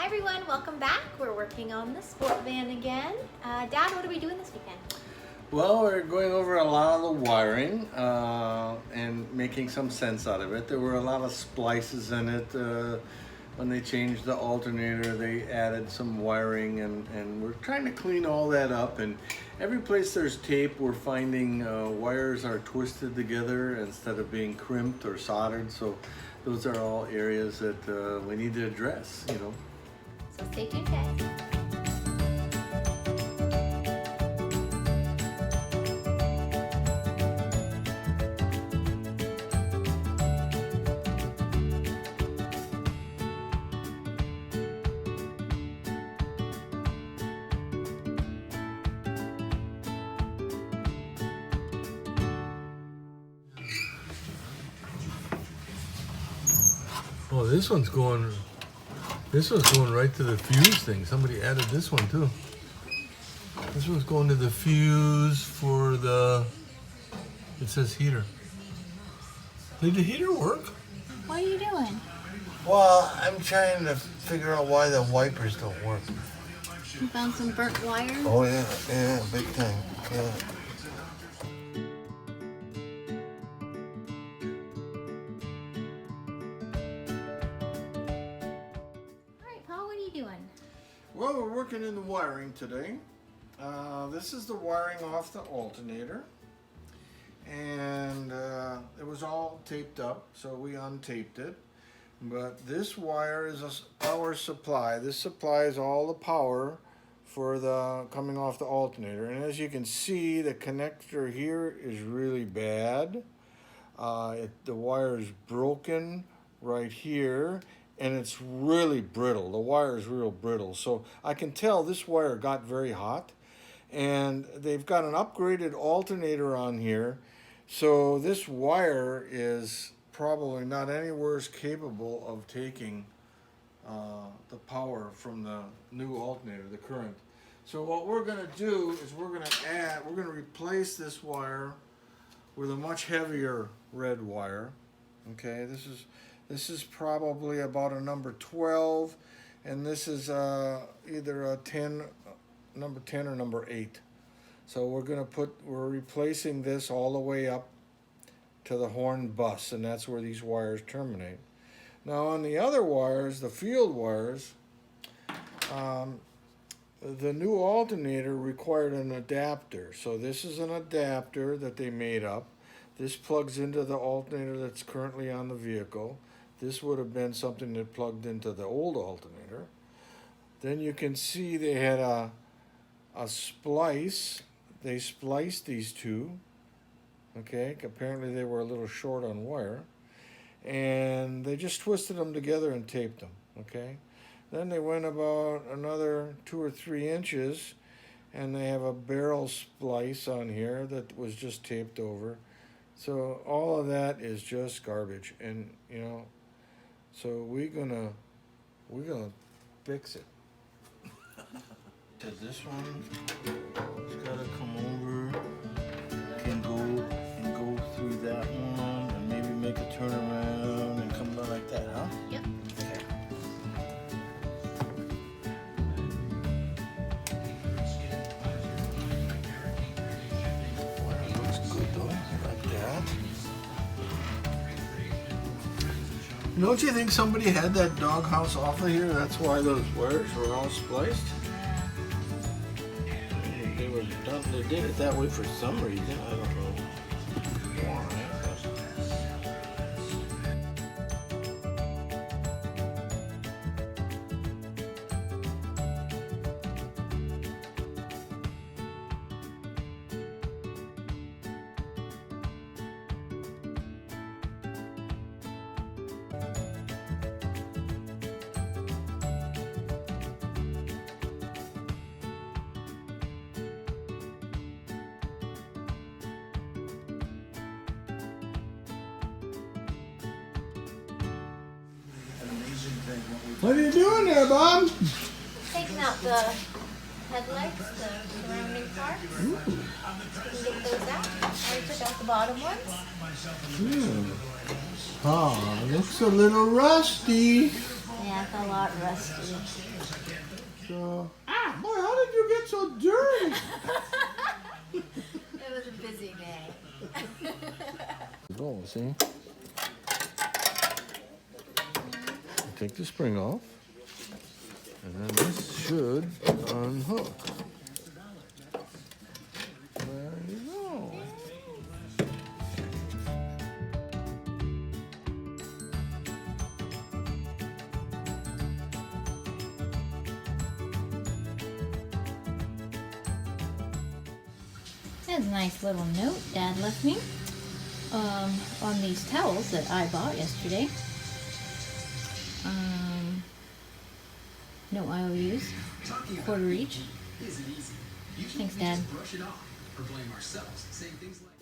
Hi everyone, welcome back. We're working on the Sportvan again. Dad, what are we doing this weekend? Well, we're going over a lot of the wiring and making some sense out of it. There were a lot of splices in it. When they changed the alternator, they added some wiring and we're trying to clean all that up. And every place there's tape, we're finding wires are twisted together instead of being crimped or soldered. So those are all areas that we need to address, you know. So stay tuned, guys. Oh, this one's going right to the fuse thing. Somebody added this one too. This one's going to the fuse for the, it says heater. Did the heater work? What are you doing? Well, I'm trying to figure out why the wipers don't work. You found some burnt wire? Oh yeah, big thing, yeah. Well, we're working in the wiring today. This is the wiring off the alternator. And it was all taped up, so we untaped it. But this wire is a power supply. This supplies all the power for the coming off the alternator. And as you can see, the connector here is really bad. The wire is broken right here. And it's really brittle. The wire is real brittle. So I can tell this wire got very hot. And they've got an upgraded alternator on here. So this wire is probably not anywhere capable of taking the power from the new alternator, the current. So what we're going to do is we're going to replace this wire with a much heavier red wire. Okay, this is probably about a number 12, and this is either a number 10 or number 8. So we're replacing this all the way up to the horn bus, and that's where these wires terminate. Now on the other wires, the field wires, the new alternator required an adapter. So this is an adapter that they made up. This plugs into the alternator that's currently on the vehicle. This would have been something that plugged into the old alternator. Then you can see they had a splice. They spliced these two. Okay, apparently they were a little short on wire. And they just twisted them together and taped them. Okay, then they went about another 2 or 3 inches and they have a barrel splice on here that was just taped over. So all of that is just garbage, and you know, so we're gonna fix it. Cause this one, it's gotta come over and go through that one, and maybe make a turn around and come down like that, huh? Yep. Okay. Don't you think somebody had that doghouse off of here? That's why those wires were all spliced. They were done. They did it that way for some reason. I don't know why. What are you doing there, Bob? Taking out the headlights, the surrounding parts. You can get those out. I already took out the bottom ones. Oh, looks a little rusty. Yeah, it's a lot rusty. Boy, how did you get so dirty? It was a busy day. Go, see? Take the spring off, and then this should unhook. There you go. That's a nice little note Dad left me on these towels that I bought yesterday. No IOUs, quarter each. Thanks, Dad. Brush it off or blame ourselves, saying things like